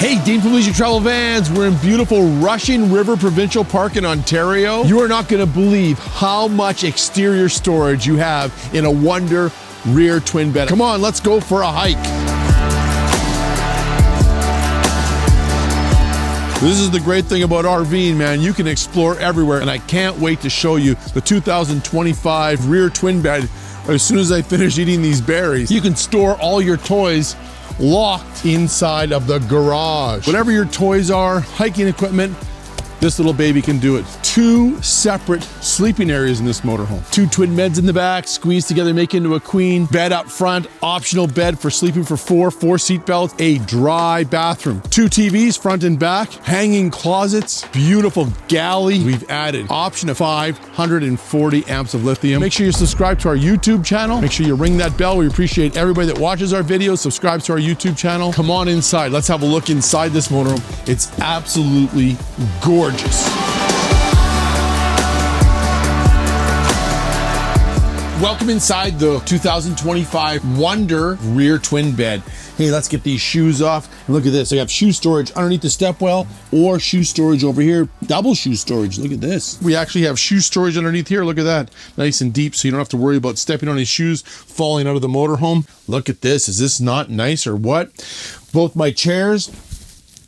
Hey, Dean from Leisure Travel Vans. We're in beautiful Russian River Provincial Park in Ontario. You are not going to believe how much exterior storage you have in a Wonder rear twin bed. Come on, let's go for a hike. This is the great thing about RVing, man. You can explore everywhere, and I can't wait to show you the 2025 rear twin bed as soon as I finish eating these berries. You can store all your toys locked inside of the garage. Whatever your toys are, hiking equipment, this little baby can do it. 2 separate sleeping areas in this motorhome. 2 twin beds in the back, squeezed together, make into a queen. Bed up front, optional bed for sleeping for 4 seat belts, a dry bathroom. 2 TVs, front and back, hanging closets, beautiful galley. We've added option of 540 amps of lithium. Make sure you subscribe to our YouTube channel. Make sure you ring that bell. We appreciate everybody that watches our videos, subscribes to our YouTube channel. Come on inside. Let's have a look inside this motorhome. It's absolutely gorgeous. Welcome inside the 2025 Wonder rear twin bed. Hey, let's get these shoes off. And look at this. I have shoe storage underneath the stepwell or shoe storage over here. Double shoe storage. Look at this. We actually have shoe storage underneath here. Look at that. Nice and deep, so you don't have to worry about stepping on his shoes, falling out of the motorhome. Look at this. Is this not nice or what? Both my chairs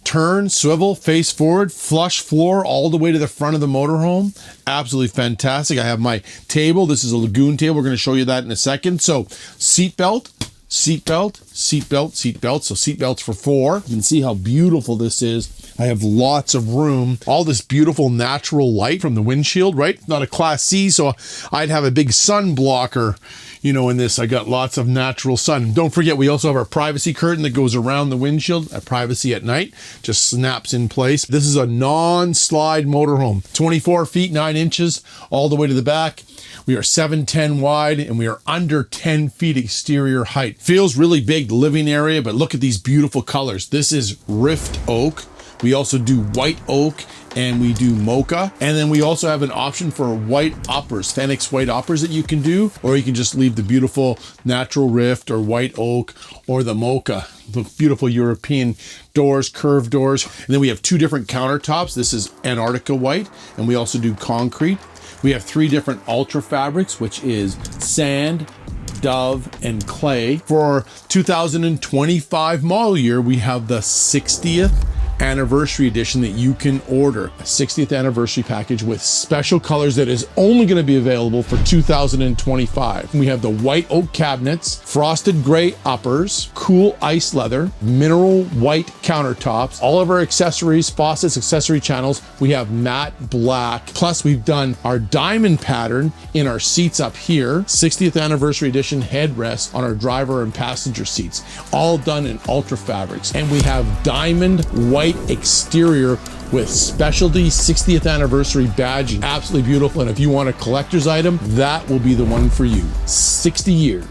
turn, swivel, face forward, flush floor all the way to the front of the motorhome. Absolutely fantastic. I have my table. This is a Lagoon table. We're going to show you that in a second. So seatbelt, seatbelt, seatbelt, seatbelt. So seatbelts for 4. You can see how beautiful this is. I have lots of room. All this beautiful natural light from the windshield, right? Not a Class C, so I'd have a big sun blocker, you know, in this. I got lots of natural sun. Don't forget, we also have our privacy curtain that goes around the windshield. Privacy at night just snaps in place. This is a non-slide motorhome. 24 feet, 9 inches, all the way to the back. We are 7'10" wide, and we are under 10 feet exterior height. Feels really big, living area, but look at these beautiful colors. This is Rift Oak. We also do white oak, and we do mocha. And then we also have an option for white uppers, Fenix white uppers that you can do, or you can just leave the beautiful natural rift or white oak or the mocha. The beautiful European doors, curved doors. And then we have 2 different countertops. This is Antarctica white, and we also do concrete. We have 3 different ultra fabrics, which is sand, dove, and clay. For 2025 model year, we have the 60th anniversary edition that you can order. A 60th anniversary package with special colors that is only going to be available for 2025. We have the white oak cabinets, frosted gray uppers, cool ice leather, mineral white countertops. All of our accessories, faucets, accessory channels, we have matte black. Plus we've done our diamond pattern in our seats up here. 60th anniversary edition headrest on our driver and passenger seats. All done in ultra fabrics. And we have diamond white exterior with specialty 60th anniversary badging. Absolutely beautiful. And if you want a collector's item, that will be the one for you. 60 years.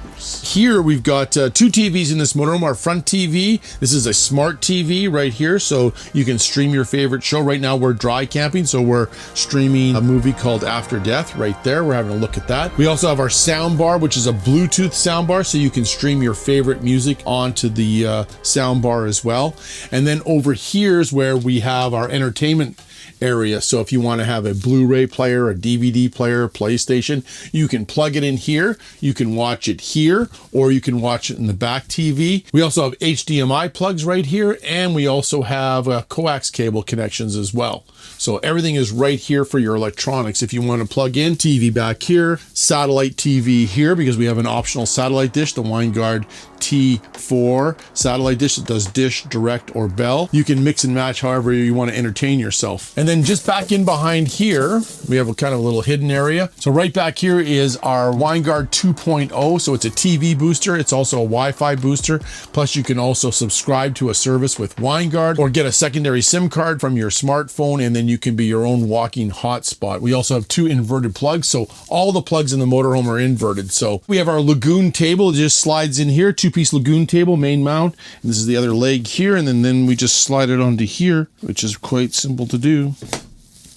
Here we've got 2 TVs in this motorhome. Our front TV, this is a smart TV right here, so you can stream your favorite show. Right now we're dry camping, so we're streaming a movie called After Death right there. We're having a look at that. We also have our sound bar, which is a Bluetooth sound bar, so you can stream your favorite music onto the sound bar as well. And then over here is where we have our entertainment area. So if you want to have a Blu-ray player, a DVD player, a PlayStation, you can plug it in here. You can watch it here, or you can watch it in the back TV. We also have HDMI plugs right here, and we also have coax cable connections as well. So everything is right here for your electronics. If you want to plug in TV back here, satellite TV here, because we have an optional satellite dish, the Winegard T4 satellite dish that does dish, direct, or bell. You can mix and match however you want to entertain yourself. And then just back in behind here, we have a kind of a little hidden area. So right back here is our Winegard 2.0. So it's a TV booster. It's also a Wi-Fi booster. Plus you can also subscribe to a service with Winegard or get a secondary SIM card from your smartphone, and then you can be your own walking hotspot. We also have 2 inverted plugs. So all the plugs in the motorhome are inverted. So we have our Lagoon table. It just slides in here. 2-piece Lagoon table, main mount. And this is the other leg here. And then we just slide it onto here, which is quite simple to do.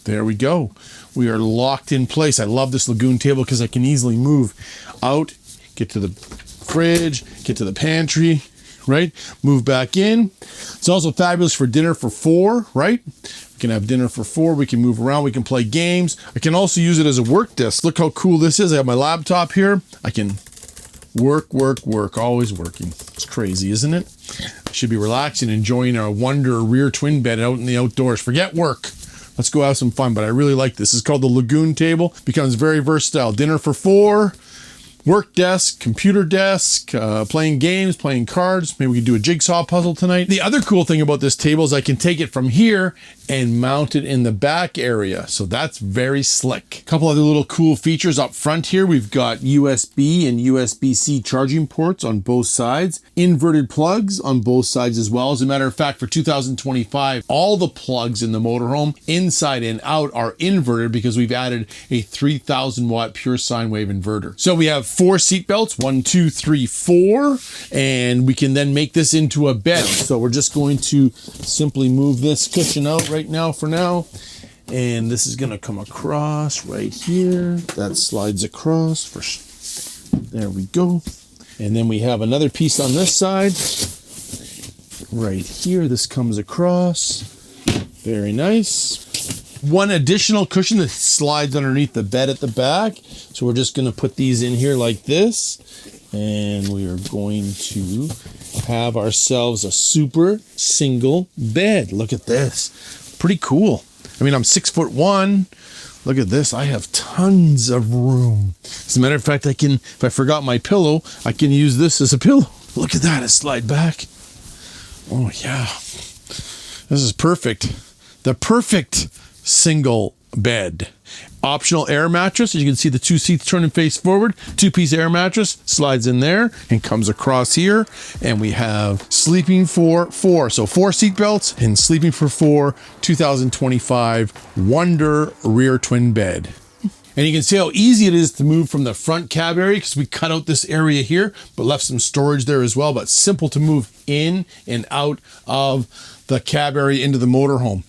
There we go. We are locked in place. I love this Lagoon table because I can easily move out, get to the fridge, get to the pantry, right? Move back in. It's also fabulous for dinner for 4, right? We can have dinner for 4. We can move around. We can play games. I can also use it as a work desk. Look how cool this is. I have my laptop here. I can work, always working. It's crazy, isn't it? I should be relaxing, enjoying a Wonder rear twin bed out in the outdoors. Forget work. Let's go have some fun, but I really like this. It's called the Lagoon Table. Becomes very versatile. Dinner for 4, work desk, computer desk, playing games, playing cards. Maybe we could do a jigsaw puzzle tonight. The other cool thing about this table is I can take it from here and mount it in the back area. So that's very slick. A couple other little cool features up front here. We've got USB and USB-C charging ports on both sides, inverted plugs on both sides as well. As a matter of fact, for 2025, all the plugs in the motorhome, inside and out, are inverted because we've added a 3,000 watt pure sine wave inverter. So we have 4 seat belts, 1, 2, 3, 4, and we can then make this into a bed. So we're just going to simply move this cushion out right now for now, and this is going to come across right here. That slides across. There we go. And then we have another piece on this side right here. This comes across. Very nice. One additional cushion that slides underneath the bed at the back. So we're just going to put these in here like this, and we are going to have ourselves a super single bed. Look at this. Pretty cool. I mean, I'm 6'1". Look at this. I have tons of room. As a matter of fact, if I forgot my pillow, I can use this as a pillow. Look at that. It slide back. Oh yeah. This is perfect. The perfect single bed. Optional air mattress. As you can see, the 2 seats turn and face forward. 2-piece air mattress slides in there and comes across here. And we have sleeping for 4. So 4 seat belts and sleeping for 4 2025 Wonder rear twin bed. And you can see how easy it is to move from the front cab area because we cut out this area here, but left some storage there as well. But simple to move in and out of the cab area into the motorhome.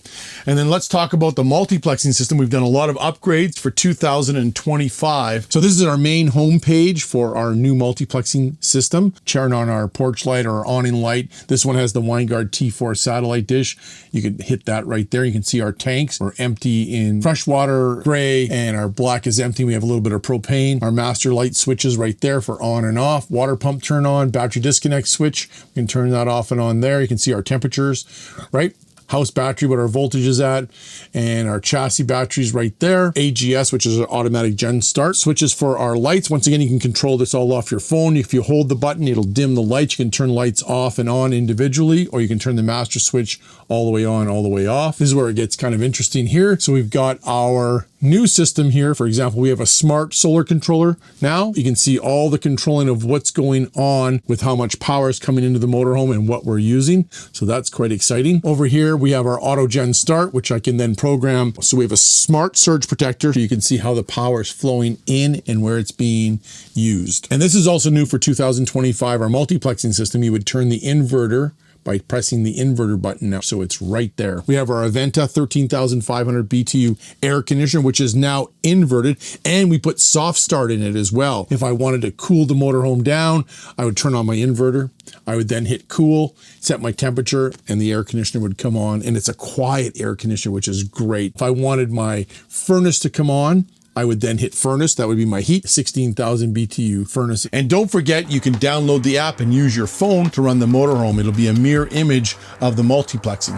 And then let's talk about the multiplexing system. We've done a lot of upgrades for 2025. So this is our main home page for our new multiplexing system. Turn on our porch light or awning light. This one has the Winegard T4 satellite dish. You can hit that right there. You can see our tanks. We're empty in freshwater gray and our black is empty. We have a little bit of propane. Our master light switches right there for on and off. Water pump turn on, battery disconnect switch. We can turn that off and on there. You can see our temperatures, right? House battery, what our voltage is at, and our chassis batteries right there. AGS, which is an automatic gen start. Switches for our lights. Once again, you can control this all off your phone. If you hold the button, it'll dim the lights. You can turn lights off and on individually, or you can turn the master switch all the way on, all the way off. This is where it gets kind of interesting here. So we've got our new system here. For example, we have a smart solar controller. Now you can see all the controlling of what's going on with how much power is coming into the motorhome and what we're using. So that's quite exciting. Over here, we have our auto gen start, which I can then program. So we have a smart surge protector. So you can see how the power is flowing in and where it's being used. And this is also new for 2025, our multiplexing system. You would turn the inverter by pressing the inverter button now. So it's right there. We have our Aventa 13,500 BTU air conditioner, which is now inverted, and we put soft start in it as well. If I wanted to cool the motorhome down, I would turn on my inverter. I would then hit cool, set my temperature, and the air conditioner would come on. And it's a quiet air conditioner, which is great. If I wanted my furnace to come on, I would then hit furnace. That would be my heat, 16,000 BTU furnace. And don't forget, you can download the app and use your phone to run the motorhome. It'll be a mirror image of the multiplexing.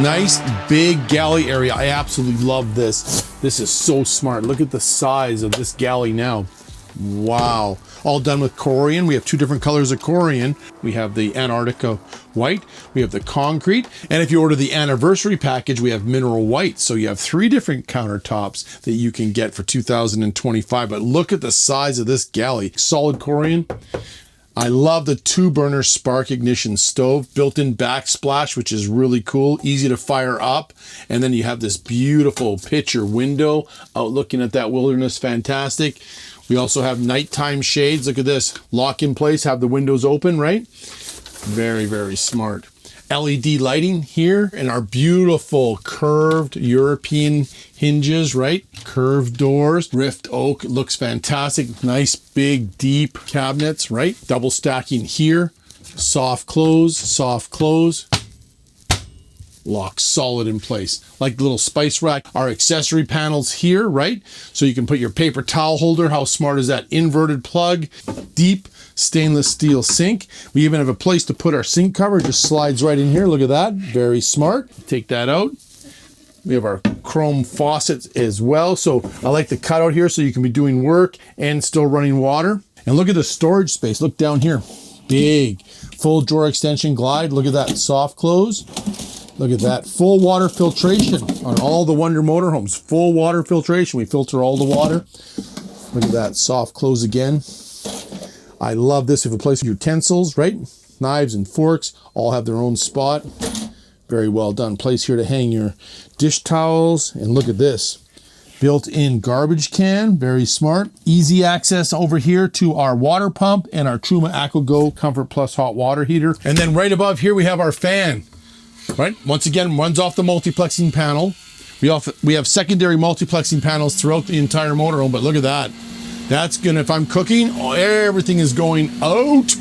Nice big galley area. I absolutely love this. This is so smart. Look at the size of this galley now. Wow. All done with Corian. We have 2 different colors of Corian. We have the Antarctica white, we have the concrete, and if you order the anniversary package, we have mineral white. So you have 3 different countertops that you can get for 2025. But look at the size of this galley. Solid Corian. I love the 2-burner spark ignition stove, built-in backsplash, which is really cool, easy to fire up. And then you have this beautiful picture window out looking at that wilderness. Fantastic. We also have nighttime shades. Look at this. Lock in place, have the windows open, right? Very, very smart. LED lighting here and our beautiful curved European hinges, right? Curved doors, rift oak, it looks fantastic. Nice, big, deep cabinets, right? Double stacking here, soft close, lock solid in place. Like the little spice rack, our accessory panels here, right? So you can put your paper towel holder. How smart is that? Inverted plug, deep stainless steel sink. We even have a place to put our sink cover, just slides right in here. Look at that, very smart. Take that out. We have our chrome faucets as well. So I like the cutout here so you can be doing work and still running water. And look at the storage space. Look down here, big, full drawer extension glide. Look at that, soft close. Look at that, full water filtration on all the Wonder motorhomes. Full water filtration, we filter all the water. Look at that, soft close again. I love this. If you place utensils, right? Knives and forks all have their own spot. Very well done. Place here to hang your dish towels. And look at this, built-in garbage can, very smart. Easy access over here to our water pump and our Truma AquaGo Comfort Plus hot water heater. And then right above here, we have our fan. Right, once again, runs off the multiplexing panel. We have secondary multiplexing panels throughout the entire motorhome, but look at that. That's gonna, if I'm cooking, everything is going out.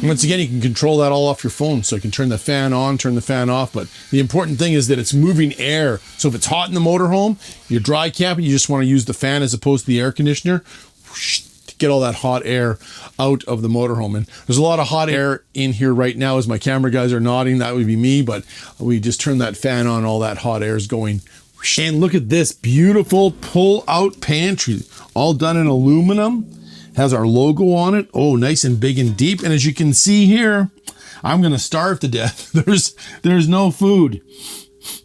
Once again, you can control that all off your phone. So you can turn the fan on, turn the fan off. But the important thing is that it's moving air. So if it's hot in the motorhome, you're dry camping, you just want to use the fan as opposed to the air conditioner. Whoosh, get all that hot air out of the motorhome. And there's a lot of hot air in here right now as my camera guys are nodding. That would be me, but we just turn that fan on, all that hot air is going. And look at this beautiful pull-out pantry, all done in aluminum. Has our logo on it. Oh, nice and big and deep. And as you can see here, I'm gonna starve to death. There's no food,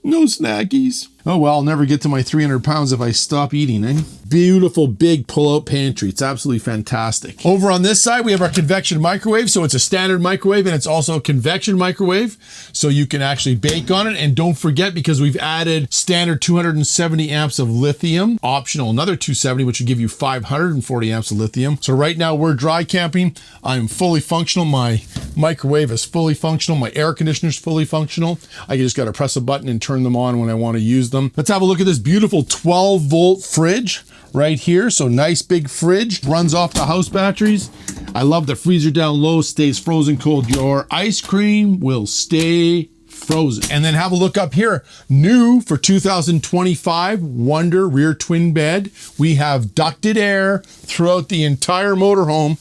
no snackies. Oh well, I'll never get to my 300 pounds if I stop eating, eh? Beautiful big pull-out pantry. It's absolutely fantastic. Over on this side, we have our convection microwave. So it's a standard microwave and it's also a convection microwave. So you can actually bake on it. And don't forget, because we've added standard 270 amps of lithium, optional another 270, which would give you 540 amps of lithium. So right now we're dry camping. I'm fully functional. My microwave is fully functional. My air conditioner is fully functional. I just got to press a button and turn them on when I want to use them. Let's have a look at this beautiful 12-volt fridge right here. So nice big fridge, runs off the house batteries. I love the freezer down low, stays frozen cold. Your ice cream will stay frozen. And then have a look up here. New for 2025 Wonder rear twin bed. We have ducted air throughout the entire motorhome.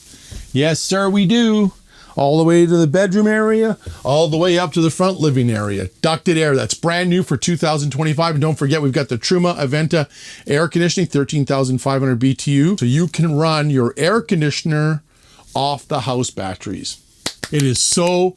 Yes, sir, we do. All the way to the bedroom area, all the way up to the front living area. Ducted air, that's brand new for 2025. And don't forget, we've got the Truma Aventa air conditioning, 13,500 BTU. So you can run your air conditioner off the house batteries. It is so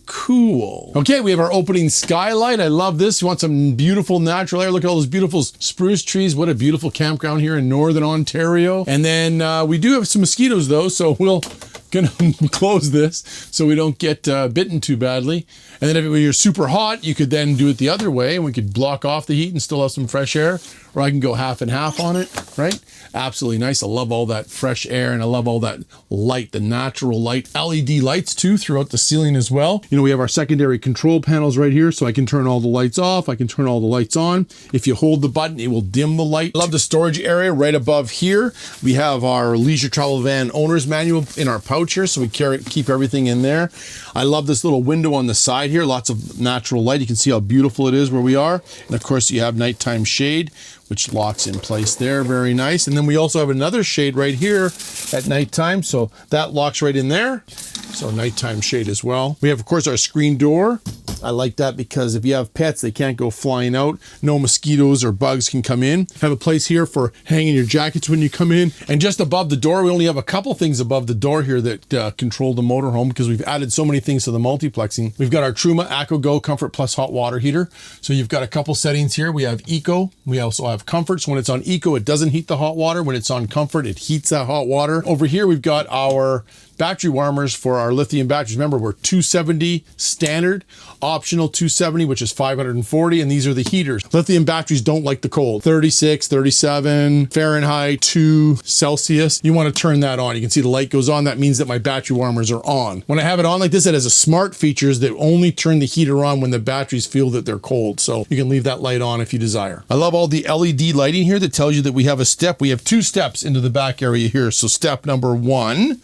cool. Okay, we have our opening skylight. I love this. You want some beautiful natural air. Look at all those beautiful spruce trees. What a beautiful campground here in Northern Ontario. And then we do have some mosquitoes though, so we'll gonna close this so we don't get bitten too badly. And then if you're super hot, you could then do it the other way and we could block off the heat and still have some fresh air, or I can go half and half on it, right? Absolutely nice. I love all that fresh air and I love all that light, the natural light. LED lights too throughout the ceiling as well. You know, we have our secondary control panels right here, so I can turn all the lights off, I can turn all the lights on. If you hold the button, it will dim the light. I love the storage area right above here. We have our leisure travel van owner's manual in our pouch here, so we keep everything in there. I love this little window on the side here, lots of natural light. You can see how beautiful it is where we are. And of course you have nighttime shade, which locks in place there, very nice. And then we also have another shade right here at nighttime, so that locks right in there. So nighttime shade as well. We have, of course, our screen door. I like that because if you have pets, they can't go flying out. No mosquitoes or bugs can come in. Have a place here for hanging your jackets when you come in. And just above the door, we only have a couple things above the door here that control the motorhome because we've added so many things to the multiplexing. We've got our Truma AquaGo Comfort Plus hot water heater. So you've got a couple settings here. We have Eco. We also have Comfort. So when it's on Eco, it doesn't heat the hot water. When it's on Comfort, it heats that hot water. Over here, we've got our battery warmers for our lithium batteries. Remember, we're 270 standard, optional 270, which is 540, and these are the heaters. Lithium batteries don't like the cold. 36, 37 Fahrenheit, 2 Celsius. You want to turn that on. You can see the light goes on. That means that my battery warmers are on. When I have it on like this, it has a smart features that only turn the heater on when the batteries feel that they're cold. So you can leave that light on if you desire. I love all the LED lighting here that tells you that we have a step. We have 2 steps into the back area here. So step number 1,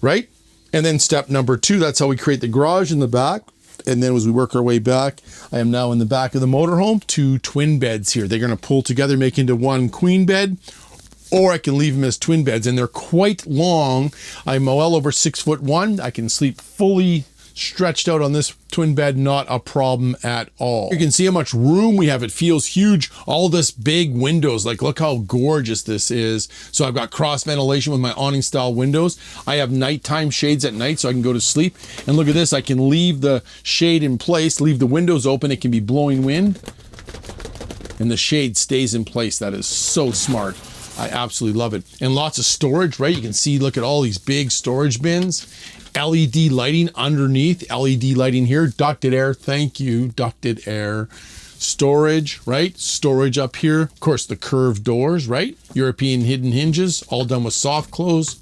right? And then step number 2, that's how we create the garage in the back. And then as we work our way back, I am now in the back of the motorhome. 2 twin beds here. They're going to pull together, make into 1 queen bed, or I can leave them as twin beds, and they're quite long. I'm well over 6'1". I can sleep fully stretched out on this twin bed, not a problem at all. You can see how much room we have. It feels huge. All this big windows, like look how gorgeous this is. So I've got cross ventilation with my awning style windows. I have nighttime shades at night so I can go to sleep. And look at this, I can leave the shade in place, leave the windows open. It can be blowing wind and the shade stays in place. That is so smart. I absolutely love it. And lots of storage, right? You can see, look at all these big storage bins. LED lighting underneath, LED lighting here, ducted air, thank you, ducted air. Storage, right? Storage up here. Of course, the curved doors, right? European hidden hinges, all done with soft close.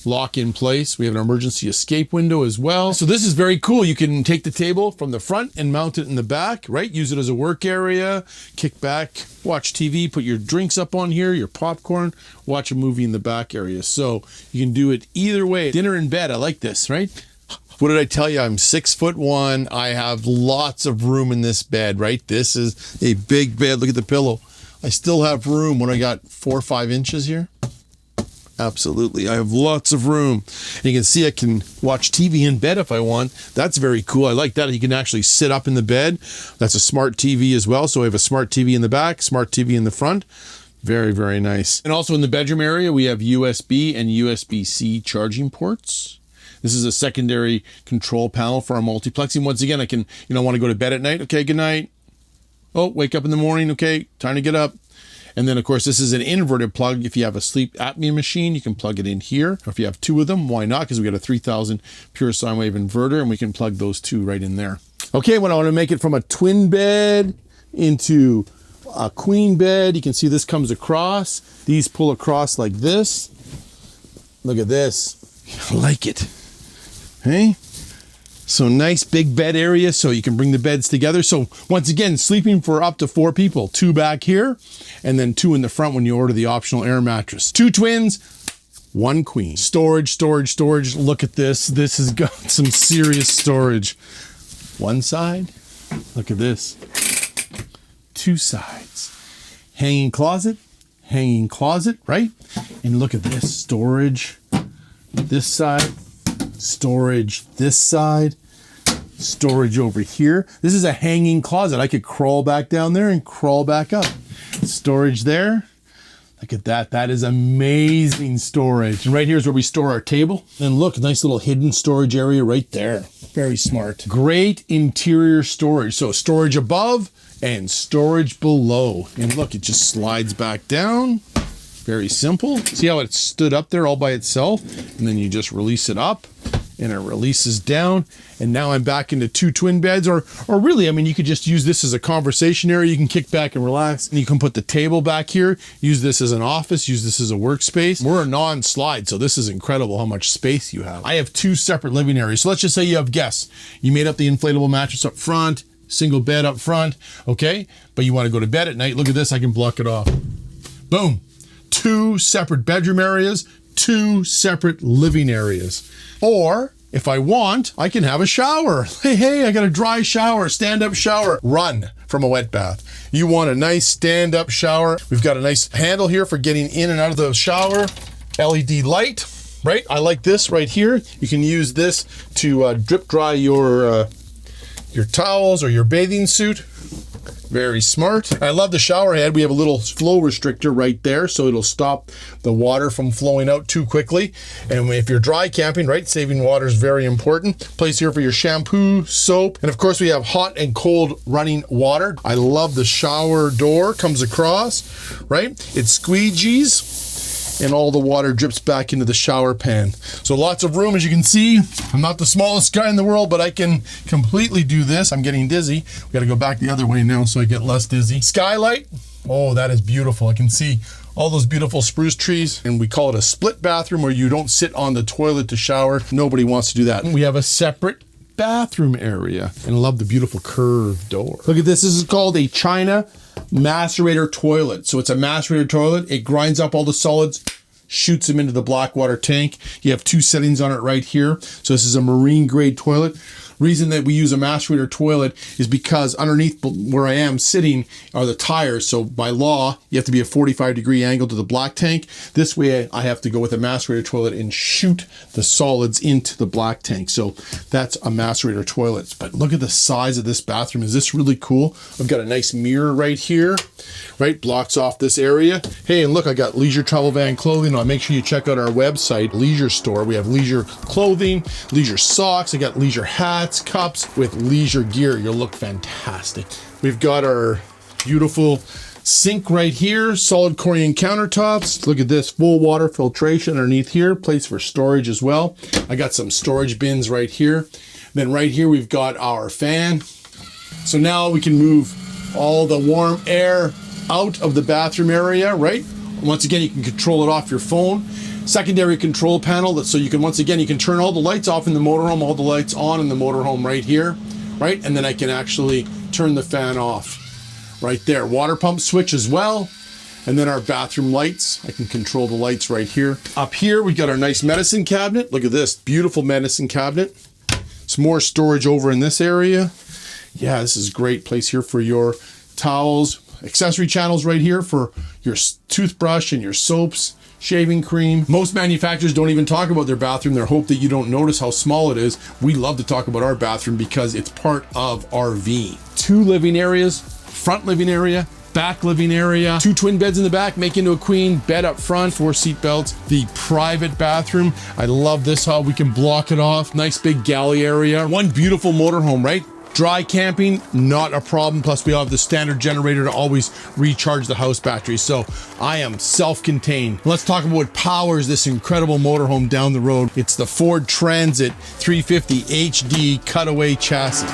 Lock in place. We have an emergency escape window as well. So this is very cool. You can take the table from the front and mount it in the back, right? Use it as a work area, kick back, watch TV, put your drinks up on here, your popcorn, watch a movie in the back area. So you can do it either way. Dinner in bed. I like this, right? What did I tell you? I'm 6'1". I have lots of room in this bed, right? This is a big bed. Look at the pillow. I still have room when I got 4 or 5 inches here. Absolutely. I have lots of room. And you can see I can watch TV in bed if I want. That's very cool. I like that. You can actually sit up in the bed. That's a smart TV as well. So I have a smart TV in the back, smart TV in the front. Very, very nice. And also in the bedroom area, we have USB and USB-C charging ports. This is a secondary control panel for our multiplex. And once again, I can, want to go to bed at night. Okay, good night. Oh, wake up in the morning. Okay, time to get up. And then, of course, this is an inverted plug. If you have a sleep apnea machine, you can plug it in here. Or if you have 2 of them, why not? Because we got a 3000 pure sine wave inverter, and we can plug those 2 right in there. Okay, when I want to make it from a twin bed into a queen bed, you can see this comes across. These pull across like this. Look at this. I like it. Hey? So nice big bed area so you can bring the beds together. So once again, sleeping for up to 4 people, 2 back here and then 2 in the front when you order the optional air mattress. 2 twins, 1 queen. Storage, storage, storage. Look at this. This has got some serious storage. 1 side, look at this. 2 sides. Hanging closet, right? And look at this, storage this side, storage this side, storage over here. This is a hanging closet. I could crawl back down there and crawl back up. Storage there. Look at that. That is amazing storage. And right here is where we store our table. And look, nice little hidden storage area right there. Very smart. Great interior storage. So storage above and storage below. And look, it just slides back down. Very simple. See how it stood up there all by itself? And then you just release it up and it releases down. And now I'm back into 2 twin beds, or really, you could just use this as a conversation area. You can kick back and relax, and you can put the table back here, use this as an office, use this as a workspace. We're a non-slide, so this is incredible how much space you have. I have 2 separate living areas. So let's just say you have guests. You made up the inflatable mattress up front, single bed up front, okay? But you want to go to bed at night. Look at this, I can block it off. Boom. 2 separate bedroom areas, 2 separate living areas. Or if I want, I can have a shower. Hey, I got a dry shower, stand-up shower. Run from a wet bath. You want a nice stand-up shower. We've got a nice handle here for getting in and out of the shower. LED light, right? I like this right here. You can use this to drip dry your towels or your bathing suit. Very smart. I love the shower head. We have a little flow restrictor right there, so it'll stop the water from flowing out too quickly. And if you're dry camping, right, saving water is very important. Place here for your shampoo, soap, and of course we have hot and cold running water. I love the shower door, comes across, right? It squeegees, and all the water drips back into the shower pan. So lots of room, as you can see. I'm not the smallest guy in the world, but I can completely do this. I'm getting dizzy. We gotta go back the other way now so I get less dizzy. Skylight, oh, that is beautiful. I can see all those beautiful spruce trees, and we call it a split bathroom where you don't sit on the toilet to shower. Nobody wants to do that. We have a separate bathroom area, and I love the beautiful curved door. Look at this. This is called a China macerator toilet. So it's a macerator toilet. It grinds up all the solids, shoots them into the black water tank. You have 2 settings on it right here. So this is a marine grade toilet. Reason that we use a macerator toilet is because underneath where I am sitting are the tires. So by law, you have to be a 45-degree angle to the black tank. This way I have to go with a macerator toilet and shoot the solids into the black tank. So that's a macerator toilet. But look at the size of this bathroom. Is this really cool? I've got a nice mirror right here, right? Blocks off this area. Hey, and look, I got leisure travel van clothing. I'll make sure you check out our website, leisure store. We have leisure clothing, leisure socks. I got leisure hats, cups with leisure gear. You'll look fantastic. We've got our beautiful sink right here, solid Corian countertops. Look at this, full water filtration underneath here, place for storage as well. I got some storage bins right here. Then right here we've got our fan. So now we can move all the warm air out of the bathroom area, right? Once again, you can control it off your phone. Secondary control panel, so you can, once again, you can turn all the lights off in the motorhome, all the lights on in the motorhome right here, right? And then I can actually turn the fan off right there. Water pump switch as well. And then our bathroom lights, I can control the lights right here. Up here, we got our nice medicine cabinet. Look at this, beautiful medicine cabinet. Some more storage over in this area. Yeah, this is a great place here for your towels. Accessory channels right here for your toothbrush and your soaps, shaving cream. Most manufacturers don't even talk about their bathroom. They hope that you don't notice how small it is. We love to talk about our bathroom because it's part of RV. 2 living areas, front living area, back living area, 2 twin beds in the back, make into a queen, bed up front, 4 seat belts. The private bathroom, I love this, how we can block it off. Nice big galley area. 1 beautiful motorhome, right? Dry camping, not a problem. Plus we have the standard generator to always recharge the house battery. So I am self-contained. Let's talk about what powers this incredible motorhome down the road. It's the Ford Transit 350 HD cutaway chassis.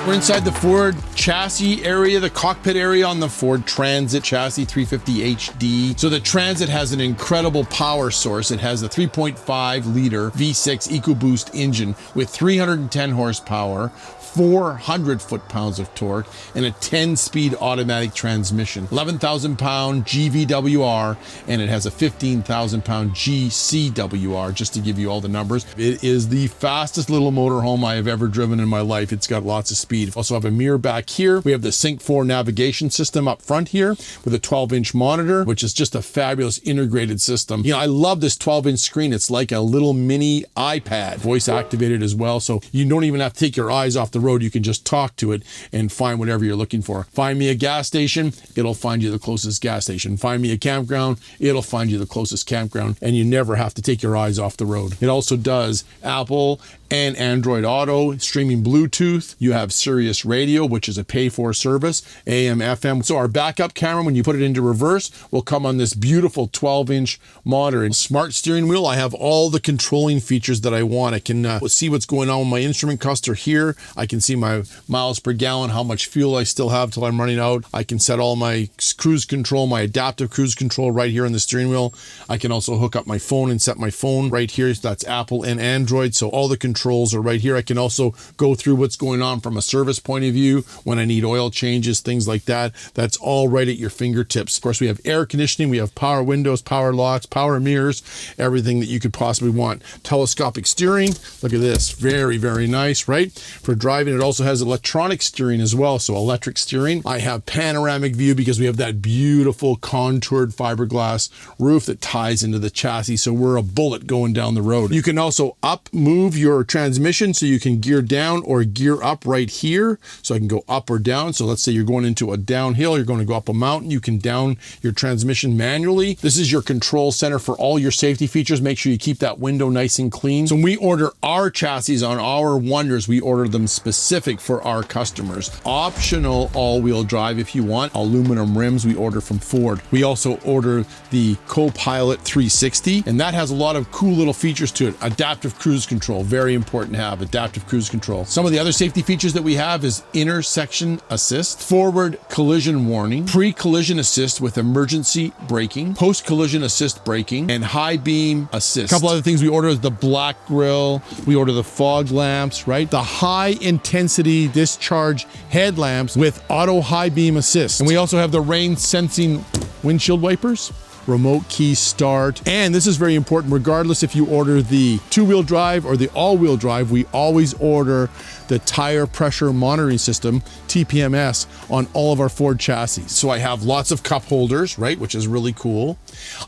We're inside the Ford chassis area, the cockpit area on the Ford Transit chassis 350 HD. So the Transit has an incredible power source. It has a 3.5 liter V6 EcoBoost engine with 310 horsepower, 400 foot-pounds of torque, and a 10-speed automatic transmission. 11,000 pound GVWR, and it has a 15,000 pound GCWR, just to give you all the numbers. It is the fastest little motorhome I have ever driven in my life. It's got lots of speed. Also have a mirror back here. We have the Sync 4 navigation system up front here with a 12-inch monitor, which is just a fabulous integrated system. You know, I love this 12-inch screen. It's like a little mini iPad, voice activated as well. So you don't even have to take your eyes off the road. You can just talk to it and find whatever you're looking for. Find me a gas station, it'll find you the closest gas station. Find me a campground, it'll find you the closest campground, and you never have to take your eyes off the road. It also does Apple and Android Auto, streaming Bluetooth. You have Sirius Radio, which is a pay-for service, AM, FM. So our backup camera, when you put it into reverse, will come on this beautiful 12-inch monitor. And smart steering wheel, I have all the controlling features that I want. I can see what's going on with my instrument cluster here. I can see my miles per gallon, how much fuel I still have till I'm running out. I can set all my cruise control, my adaptive cruise control right here on the steering wheel. I can also hook up my phone and set my phone right here. So that's Apple and Android. So all the controls are right here. I can also go through what's going on from a service point of view when I need oil changes, things like that. That's all right at your fingertips. Of course, we have air conditioning, we have power windows, power locks, power mirrors, everything that you could possibly want. Telescopic steering, look at this, very, very nice, right? For driving, it also has electronic steering as well, so electric steering. I have panoramic view because we have that beautiful contoured fiberglass roof that ties into the chassis, so we're a bullet going down the road. You can also move your transmission, so you can gear down or gear up right here, so I can go up or down. So let's say you're going into a downhill, you're going to go up a mountain, you can down your transmission manually. This is your control center for all your safety features. Make sure you keep that window nice and clean. So when we order our chassis on our Wonders, we order them specifically specific for our customers. Optional all-wheel drive if you want. Aluminum rims we order from Ford. We also order the Co-Pilot 360, and that has a lot of cool little features to it. Adaptive cruise control, very important to have adaptive cruise control. Some of the other safety features that we have is intersection assist, forward collision warning, pre-collision assist with emergency braking, post-collision assist braking, and high beam assist. A couple other things we order is the black grille. We order the fog lamps, right? The high intensity discharge headlamps with auto high beam assist. And we also have the rain sensing windshield wipers, remote key start. And this is very important, regardless if you order the two-wheel drive or the all-wheel drive, we always order the tire pressure monitoring system, TPMS, on all of our Ford chassis. So I have lots of cup holders, right, which is really cool.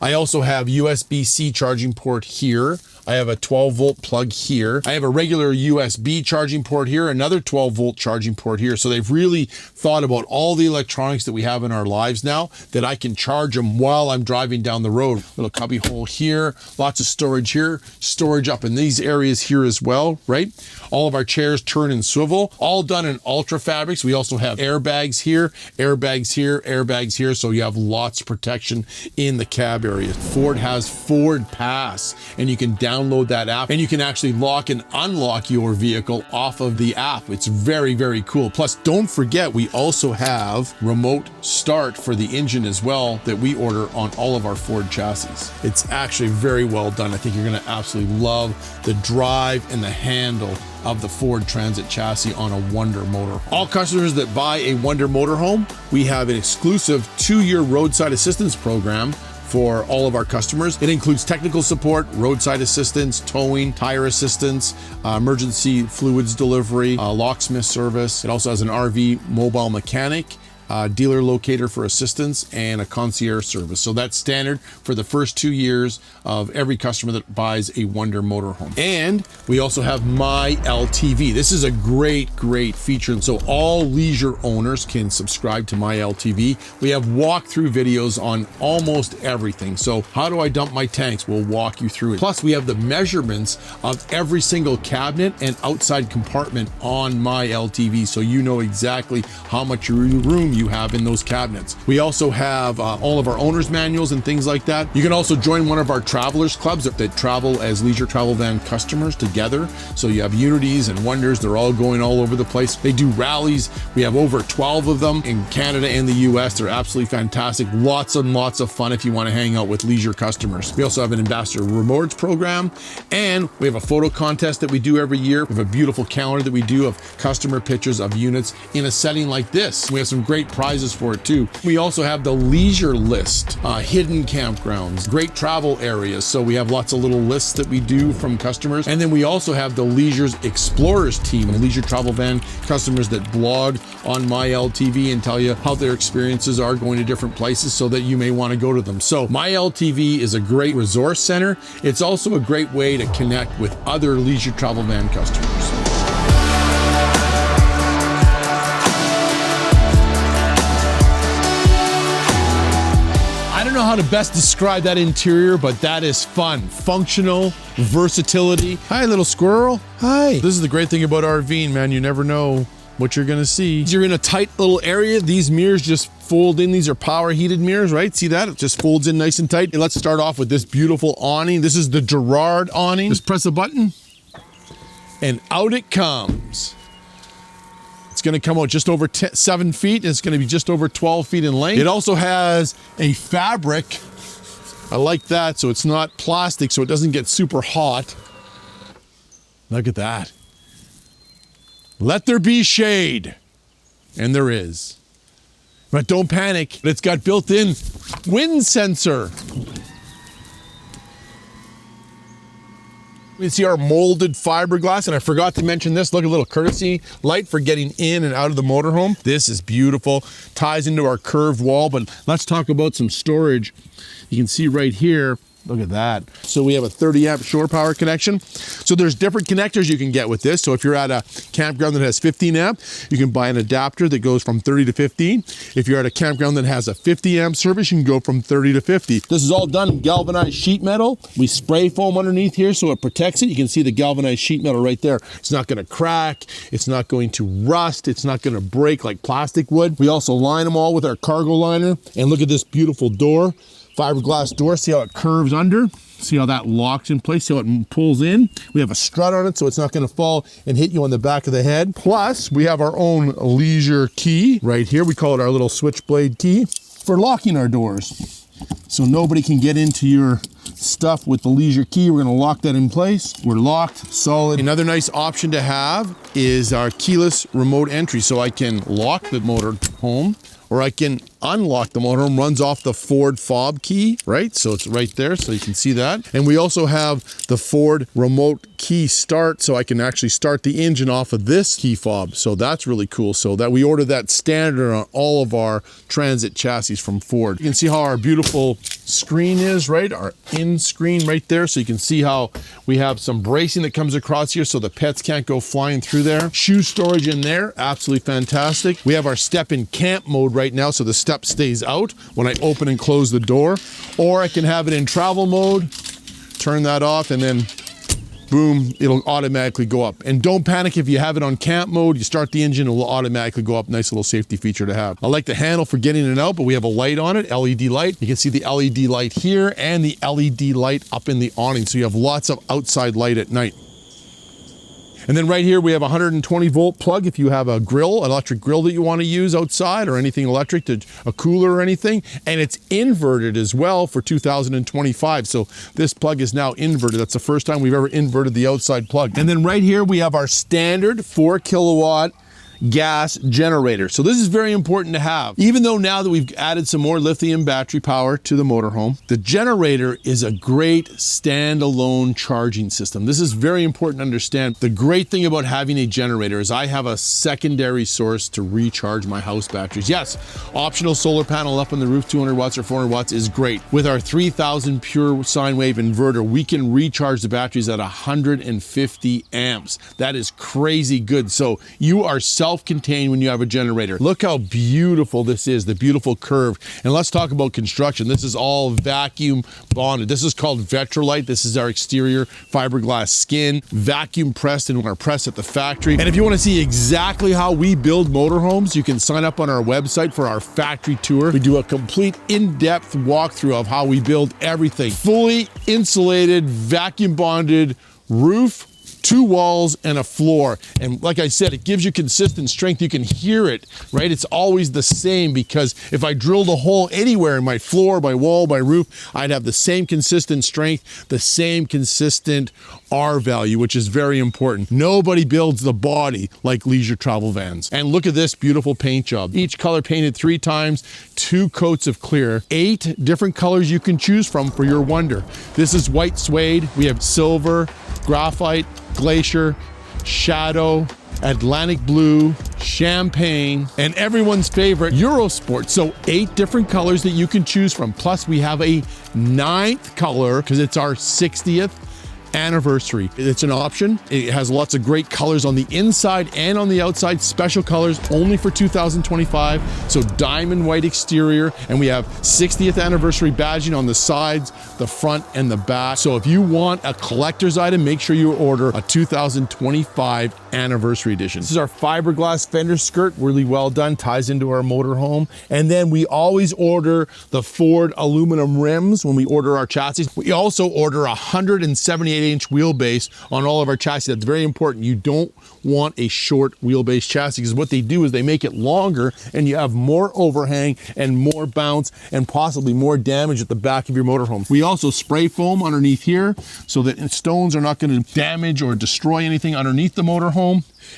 I also have USB-C charging port here. I have a 12-volt plug here. I have a regular USB charging port here, another 12-volt charging port here. So they've really thought about all the electronics that we have in our lives now, that I can charge them while I'm driving down the road. Little cubby hole here, lots of storage here, storage up in these areas here as well, right? All of our chairs turn and swivel, all done in ultra fabrics. We also have airbags here, airbags here, airbags here. So you have lots of protection in the cab area. Ford has Ford Pass, and you can download that app, and you can actually lock and unlock your vehicle off of the app. It's very, very cool. Plus, don't forget, we also have remote start for the engine as well that we order on all of our Ford chassis. It's actually very well done. I think you're going to absolutely love the drive and the handle of the Ford Transit chassis on a Wonder motorhome. All customers that buy a Wonder motorhome, we have an exclusive 2-year roadside assistance program for all of our customers. It includes technical support, roadside assistance, towing, tire assistance, emergency fluids delivery, locksmith service. It also has an RV mobile mechanic, dealer locator for assistance, and a concierge service. So that's standard for the first 2 years of every customer that buys a Wonder motorhome. And we also have MyLTV. This is a great, great feature. And so all leisure owners can subscribe to MyLTV. We have walkthrough videos on almost everything. So how do I dump my tanks? We'll walk you through it. Plus, we have the measurements of every single cabinet and outside compartment on MyLTV. So you know exactly how much room you have in those cabinets. We also have all of our owner's manuals and things like that. You can also join one of our travelers clubs that travel as leisure travel van customers together. So you have Unities and Wonders. They're all going all over the place. They do rallies. We have over 12 of them in Canada and the US. They're absolutely fantastic. Lots and lots of fun if you want to hang out with leisure customers. We also have an ambassador rewards program, and we have a photo contest that we do every year. We have a beautiful calendar that we do of customer pictures of units in a setting like this. We have some great prizes for it too. We also have the leisure list, hidden campgrounds, great travel areas. So we have lots of little lists that we do from customers. And then we also have the Leisure's Explorers team, leisure travel van customers that blog on MyLTV and tell you how their experiences are going to different places so that you may want to go to them. So MyLTV is a great resource center. It's also a great way to connect with other leisure travel van customers. I don't know how to best describe that interior, but that is fun, functional, versatility. Hi, little squirrel. Hi. This is the great thing about RVing, man. You never know what you're gonna see. You're in a tight little area. These mirrors just fold in. These are power heated mirrors, right? See that? It just folds in nice and tight. And let's start off with this beautiful awning. This is the Gerard awning. Just press a button and out it comes. It's going to come out just over 7 feet. It's going to be just over 12 feet in length. It also has a fabric. I like that. So it's not plastic, so it doesn't get super hot. Look at that. Let there be shade. And there is. But don't panic. It's got built-in wind sensor. We see our molded fiberglass, and I forgot to mention this. Look, a little courtesy light for getting in and out of the motorhome. This is beautiful. Ties into our curved wall, but let's talk about some storage. You can see right here, Look at that. So we have a 30 amp shore power connection. So there's different connectors you can get with this. So if you're at a campground that has 15 amp, you can buy an adapter that goes from 30 to 15. If you're at a campground that has a 50 amp service, you can go from 30 to 50. This is all done in galvanized sheet metal. We spray foam underneath here so it protects it. You can see the galvanized sheet metal right there. It's not gonna crack. It's not going to rust. It's not gonna break like plastic would. We also line them all with our cargo liner. And look at this beautiful door. Fiberglass door, see how it curves under? See how that locks in place, see how it pulls in? We have a strut on it so it's not gonna fall and hit you on the back of the head. Plus, we have our own leisure key right here. We call it our little switchblade key for locking our doors. So nobody can get into your stuff with the leisure key. We're gonna lock that in place. We're locked, solid. Another nice option to have is our keyless remote entry. So I can lock the motor home, or I can unlock the motorhome. Runs off the Ford fob key, right? So it's right there, so you can see that. And we also have the Ford remote key start, so I can actually start the engine off of this key fob. So that's really cool. So that we ordered that standard on all of our Transit chassis from Ford. You can see how our beautiful screen is, right? Our in screen right there. So you can see how we have some bracing that comes across here so the pets can't go flying through there. Shoe storage in there, absolutely fantastic. We have our step in camp mode right now, so the step stays out when I open and close the door, or I can have it in travel mode, turn that off, and then boom, it'll automatically go up. And don't panic if you have it on camp mode. You start the engine, it will automatically go up. Nice little safety feature to have. I like the handle for getting it out, but we have a light on it, LED light. You can see the LED light here and the LED light up in the awning. So you have lots of outside light at night. And then right here, we have a 120 volt plug if you have a grill, electric grill that you want to use outside, or anything electric, a cooler or anything. And it's inverted as well for 2025. So this plug is now inverted. That's the first time we've ever inverted the outside plug. And then right here, we have our standard 4 kilowatt gas generator. So this is very important to have. Even though now that we've added some more lithium battery power to the motorhome, the generator is a great standalone charging system. This is very important to understand. The great thing about having a generator is I have a secondary source to recharge my house batteries. Yes, optional solar panel up on the roof, 200 watts or 400 watts is great. With our 3000 pure sine wave inverter, we can recharge the batteries at 150 amps. That is crazy good. So you are self-contained when you have a generator. Look how beautiful this is, the beautiful curve. And let's talk about construction. This is all vacuum bonded. This is called Vetrolite. This is our exterior fiberglass skin, vacuum pressed in our press at the factory. And if you want to see exactly how we build motorhomes, you can sign up on our website for our factory tour. We do a complete in-depth walkthrough of how we build everything. Fully insulated, vacuum bonded roof, 2 walls and a floor. And like I said, it gives you consistent strength. You can hear it, right? It's always the same, because if I drilled a hole anywhere in my floor, my wall, my roof, I'd have the same consistent strength, the same consistent R value, which is very important. Nobody builds the body like leisure travel vans. And look at this beautiful paint job. Each color painted 3 times, 2 coats of clear, 8 different colors you can choose from for your Wonder. This is white suede. We have silver, graphite, glacier, shadow, Atlantic blue, champagne, and everyone's favorite Eurosport. So 8 different colors that you can choose from. Plus we have a 9th color because it's our 60th anniversary. It's an option. It has lots of great colors on the inside and on the outside, special colors only for 2025. So diamond white exterior, and we have 60th anniversary badging on the sides, the front, and the back. So if you want a collector's item, make sure you order a 2025 anniversary edition. This is our fiberglass fender skirt, really well done, ties into our motorhome. And then we always order the Ford aluminum rims when we order our chassis. We also order a 178-inch wheelbase on all of our chassis. That's very important. You don't want a short wheelbase chassis, because what they do is they make it longer and you have more overhang and more bounce and possibly more damage at the back of your motorhome. We also spray foam underneath here so that stones are not going to damage or destroy anything underneath the motorhome.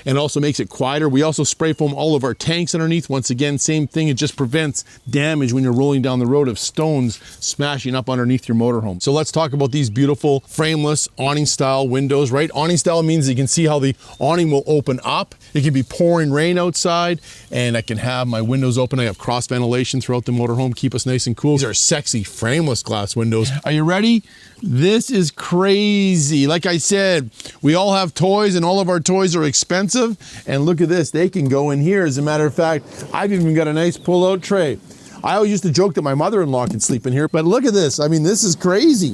and also makes it quieter. We also spray foam all of our tanks underneath. Once again, same thing. It just prevents damage when you're rolling down the road of stones smashing up underneath your motorhome. So let's talk about these beautiful frameless awning style windows, right? Awning style means you can see how the awning will open up. It can be pouring rain outside, and I can have my windows open. I have cross ventilation throughout the motorhome, keep us nice and cool. These are sexy frameless glass windows. Are you ready? This is crazy. Like I said, we all have toys, and all of our toys are expensive. And look at this, they can go in here. As a matter of fact, I've even got a nice pull-out tray. I always used to joke that my mother-in-law could sleep in here, but look at this. I mean, this is crazy.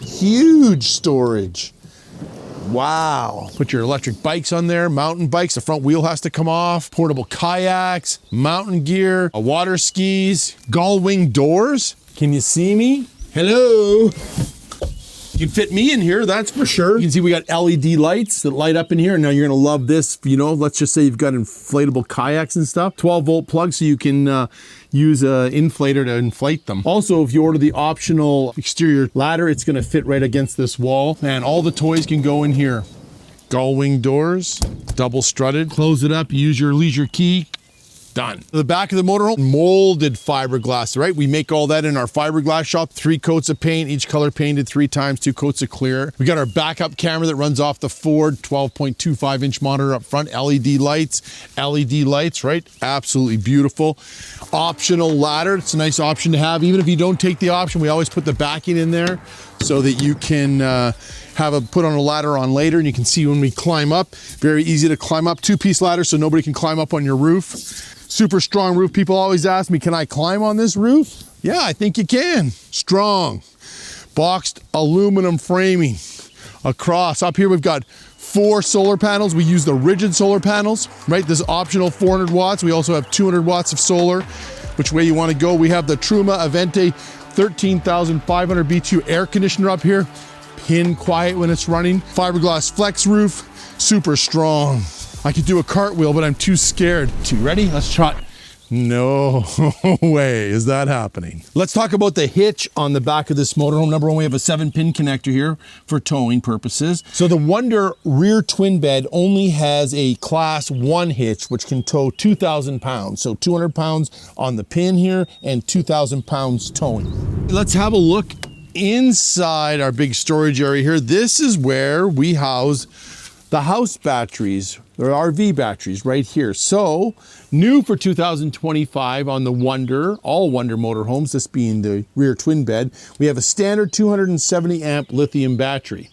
Huge storage. Wow. Put your electric bikes on there, mountain bikes, the front wheel has to come off, portable kayaks, mountain gear, water skis, gull wing doors. Can you see me? Hello. You can fit me in here, that's for sure. You can see we got LED lights that light up in here. Now you're gonna love this, you know, let's just say you've got inflatable kayaks and stuff. 12-volt plug so you can use an inflator to inflate them. Also, if you order the optional exterior ladder, it's gonna fit right against this wall. And all the toys can go in here. Gull wing doors, double strutted. Close it up, use your leisure key. Done. The back of the motorhome, molded fiberglass, right? We make all that in our fiberglass shop. 3 coats of paint, each color painted 3 times, 2 coats of clear. We got our backup camera that runs off the Ford 12.25-inch monitor up front, LED lights, right? Absolutely beautiful. Optional ladder, it's a nice option to have. Even if you don't take the option, we always put the backing in there so that you can put on a ladder on later, and you can see when we climb up, very easy to climb up. 2-piece ladder so nobody can climb up on your roof. Super strong roof. People always ask me, can I climb on this roof? Yeah, I think you can. Strong. Boxed aluminum framing across. Up here we've got 4 solar panels. We use the rigid solar panels, right? This is optional 400 watts. We also have 200 watts of solar, which way you want to go. We have the Truma Avente 13,500 BTU air conditioner up here. Pin quiet when it's running. Fiberglass flex roof, super strong. I could do a cartwheel, but I'm too scared. Ready? Let's try. No way is that happening. Let's talk about the hitch on the back of this motorhome. Number one, we have a 7-pin connector here for towing purposes. So the Wonder rear twin bed only has a class 1 hitch, which can tow 2,000 pounds. So 200 pounds on the pin here and 2,000 pounds towing. Let's have a look inside our big storage area here. This is where we house the house batteries, or RV batteries right here. So new for 2025 on the Wonder, all Wonder motorhomes, this being the rear twin bed, we have a standard 270 amp lithium battery.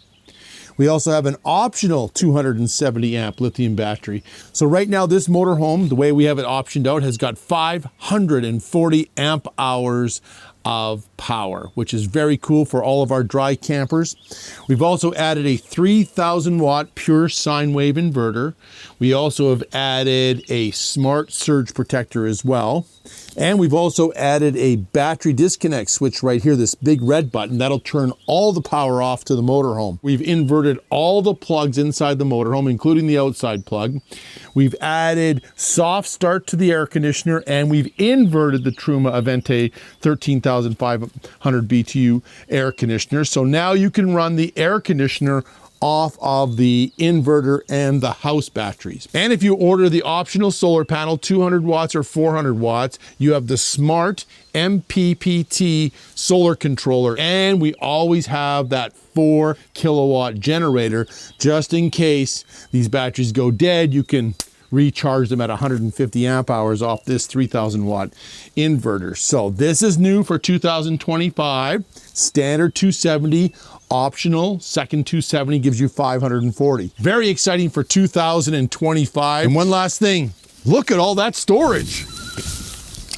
We also have an optional 270 amp lithium battery. So right now this motorhome, the way we have it optioned out, has got 540 amp hours of power, which is very cool for all of our dry campers. We've also added a 3,000 watt pure sine wave inverter. We also have added a smart surge protector as well. And we've also added a battery disconnect switch right here, this big red button. That'll turn all the power off to the motorhome. We've inverted all the plugs inside the motorhome, including the outside plug. We've added soft start to the air conditioner, and we've inverted the Truma Avente 13,500 BTU air conditioner. So now you can run the air conditioner off of the inverter and the house batteries. And if you order the optional solar panel, 200 watts or 400 watts, you have the smart MPPT solar controller. And we always have that 4 kilowatt generator, just in case these batteries go dead. You can recharge them at 150 amp hours off this 3,000 watt inverter. So this is new for 2025, standard 270, optional second 270 gives you 540. Very exciting for 2025. And one last thing, look at all that storage.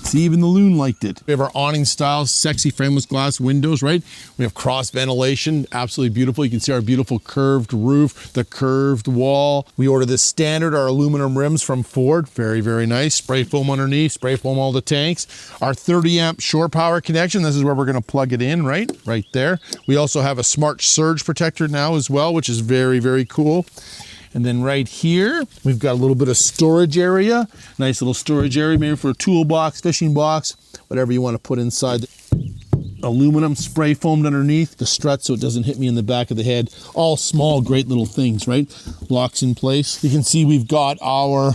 See, even the loon liked it. We have our awning style, sexy frameless glass windows, right? We have cross ventilation, absolutely beautiful. You can see our beautiful curved roof, the curved wall. We order this standard, our aluminum rims from Ford. Very, very nice. Spray foam underneath, spray foam all the tanks. Our 30 amp shore power connection. This is where we're gonna plug it in, right? Right there. We also have a smart surge protector now as well, which is very, very cool. And then right here, we've got a little bit of storage area. Nice little storage area, maybe for a toolbox, fishing box, whatever you want to put inside. aluminum spray foamed underneath the strut so it doesn't hit me in the back of the head. All small, great little things, right? Locks in place. You can see we've got our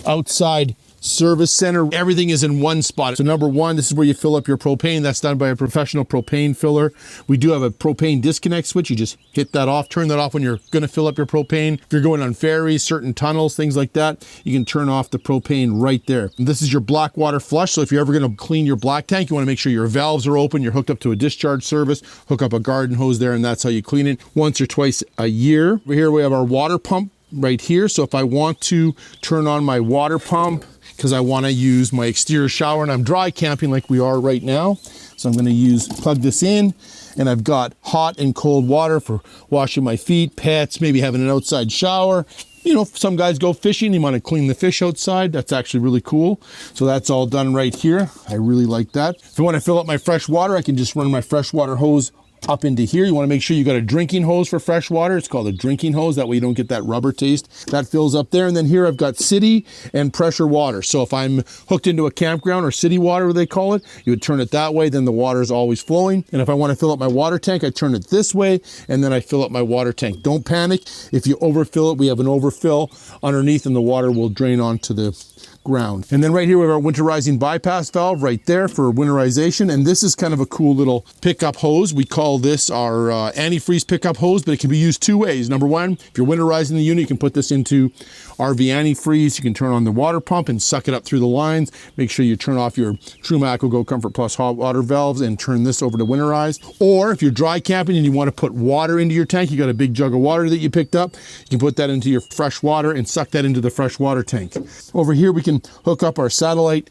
outside service center. Everything is in one spot. So number one, this is where you fill up your propane. That's done by a professional propane filler. We do have a propane disconnect switch. You just hit that off, turn that off when you're going to fill up your propane. If you're going on ferries, certain tunnels, things like that, you can turn off the propane right there. And this is your black water flush. So if you're ever going to clean your black tank, you want to make sure your valves are open, you're hooked up to a discharge service, hook up a garden hose there, and that's how you clean it once or twice a year. Over here we have our water pump right here. So if I want to turn on my water pump, because I want to use my exterior shower and I'm dry camping like we are right now. So I'm going to plug this in, and I've got hot and cold water for washing my feet, pets, maybe having an outside shower. You know, some guys go fishing, you want to clean the fish outside. That's actually really cool. So that's all done right here. I really like that. If I want to fill up my fresh water, I can just run my freshwater hose up into here. You want to make sure you got a drinking hose for fresh water. It's called a drinking hose. That way you don't get that rubber taste. That fills up there. And then here I've got city and pressure water. So if I'm hooked into a campground, or city water, they call it, you would turn it that way. Then the water is always flowing. And if I want to fill up my water tank, I turn it this way, and then I fill up my water tank. Don't panic. If you overfill it, we have an overfill underneath, and the water will drain onto the ground. And then right here we have our winterizing bypass valve right there for winterization. And this is kind of a cool little pickup hose. We call this our antifreeze pickup hose, but it can be used two ways. Number one, if you're winterizing the unit, you can put this into RV antifreeze. You can turn on the water pump and suck it up through the lines. Make sure you turn off your Truma AquaGo Comfort Plus hot water valves and turn this over to winterize. Or if you're dry camping and you want to put water into your tank, you got a big jug of water that you picked up, you can put that into your fresh water and suck that into the fresh water tank. Over here we can hook up our satellite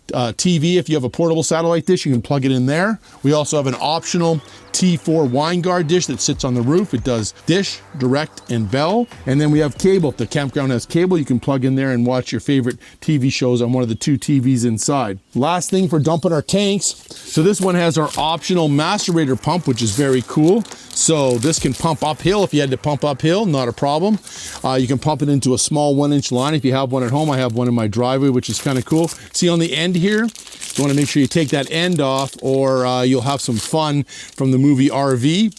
TV. If you have a portable satellite dish, you can plug it in there. We also have an optional T4 wine guard dish that sits on the roof. It does dish, direct, and bell. And then we have cable. If the campground has cable, you can plug in there and watch your favorite TV shows on one of the two TVs inside. Last thing for dumping our tanks. So this one has our optional macerator pump, which is very cool. So this can pump uphill. If you had to pump uphill, not a problem. You can pump it into a small 1-inch line. If you have one at home, I have one in my driveway, which is kind of cool. See on the end here, you want to make sure you take that end off, or you'll have some fun from the movie RV.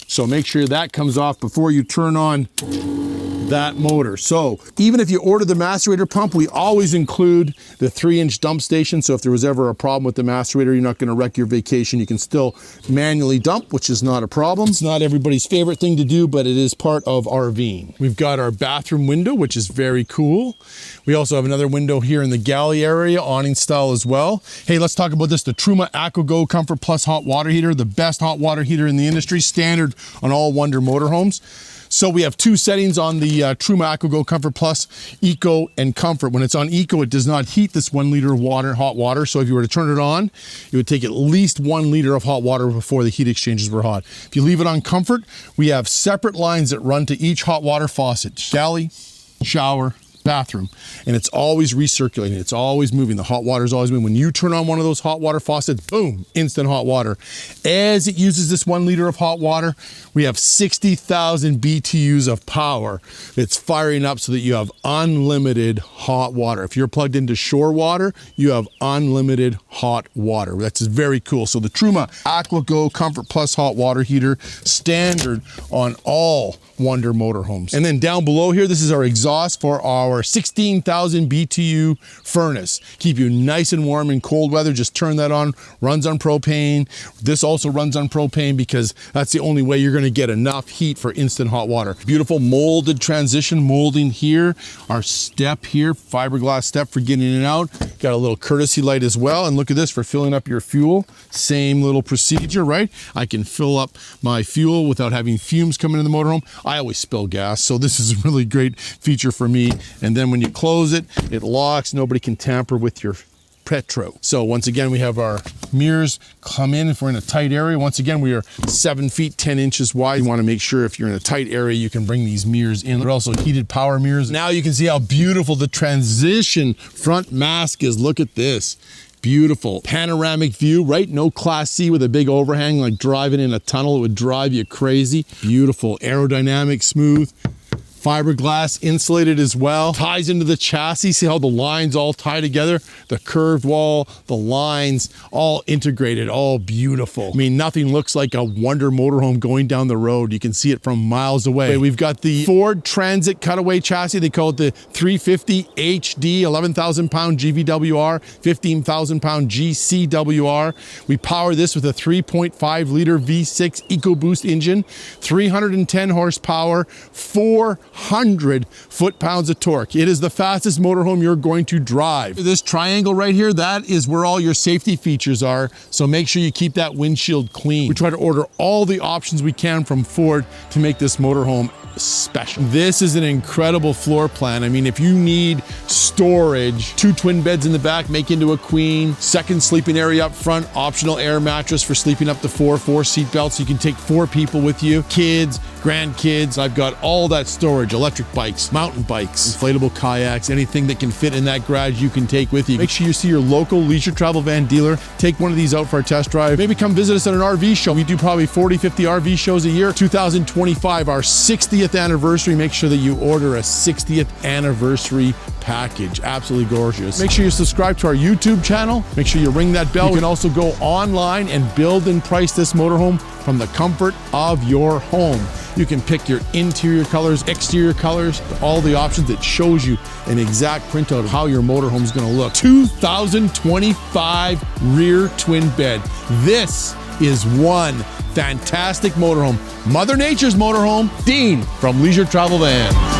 So make sure that comes off before you turn on that motor. So even if you order the macerator pump, we always include the 3-inch dump station. So if there was ever a problem with the macerator, you're not going to wreck your vacation. You can still manually dump, which is not a problem. It's not everybody's favorite thing to do, but it is part of RVing. We've got our bathroom window, which is very cool. We also have another window here in the galley area, awning style as well. Hey, let's talk about this, the Truma AquaGo Comfort Plus hot water heater, the best hot water heater in the industry, standard on all Wonder motorhomes. So we have two settings on the Truma AquaGo Comfort Plus, Eco and Comfort. When it's on Eco, it does not heat this 1 liter of water, hot water. So if you were to turn it on, it would take at least 1 liter of hot water before the heat exchangers were hot. If you leave it on Comfort, we have separate lines that run to each hot water faucet, galley, shower, bathroom, and it's always recirculating. It's always moving. The hot water is always moving. When you turn on one of those hot water faucets, boom, instant hot water. As it uses this 1 liter of hot water, we have 60,000 BTUs of power that's firing up so that you have unlimited hot water. If you're plugged into shore water, you have unlimited hot water. That's very cool. So the Truma AquaGo Comfort Plus hot water heater, standard on all Wonder motorhomes. And then down below here, this is our exhaust for our 16,000 BTU furnace. Keep you nice and warm in cold weather. Just turn that on, runs on propane. This also runs on propane because that's the only way you're gonna get enough heat for instant hot water. Beautiful molded transition molding here. Our step here, fiberglass step for getting in and out. Got a little courtesy light as well. And look at this for filling up your fuel. Same little procedure, right? I can fill up my fuel without having fumes coming in the motorhome. I always spill gas, so this is a really great feature for me. And then when you close it, it locks. Nobody can tamper with your petro. So once again, we have our mirrors come in if we're in a tight area. Once again, we are 7 feet 10 inches wide. You want to make sure if you're in a tight area, you can bring these mirrors in. They're also heated power mirrors. Now you can see how beautiful the transition front mask is. Look at this. Beautiful panoramic view, right? No Class C with a big overhang like driving in a tunnel. It would drive you crazy. Beautiful aerodynamic, smooth. fiberglass insulated as well. Ties into the chassis. See how the lines all tie together? The curved wall, the lines, all integrated, all beautiful. I mean, nothing looks like a Wonder motorhome going down the road. You can see it from miles away. We've got the Ford Transit cutaway chassis. They call it the 350 HD, 11,000 pound GVWR, 15,000 pound GCWR. We power this with a 3.5 liter V6 EcoBoost engine, 310 horsepower, 400 foot-pounds of torque. It is the fastest motorhome you're going to drive. This triangle right here, that is where all your safety features are, so make sure you keep that windshield clean. We try to order all the options we can from Ford to make this motorhome special. This is an incredible floor plan. I mean, if you need storage, 2 twin beds in the back make into a queen, second sleeping area up front, optional air mattress for sleeping up to 4 seat belts. You can take 4 people with you, kids, grandkids. I've got all that storage, electric bikes, mountain bikes, inflatable kayaks, anything that can fit in that garage you can take with you. Make sure you see your local leisure travel van dealer. Take one of these out for a test drive. Maybe come visit us at an RV show. We do probably 40, 50 RV shows a year. 2025, our 60th anniversary. Make sure that you order a 60th anniversary package. Absolutely gorgeous. Make sure you subscribe to our YouTube channel. Make sure you ring that bell. You can also go online and build and price this motorhome from the comfort of your home. You can pick your interior colors, exterior colors, all the options. It shows you an exact printout of how your motorhome is going to look. 2025 rear twin bed. This is one fantastic motorhome. Mother Nature's motorhome. Dean from Leisure Travel Vans.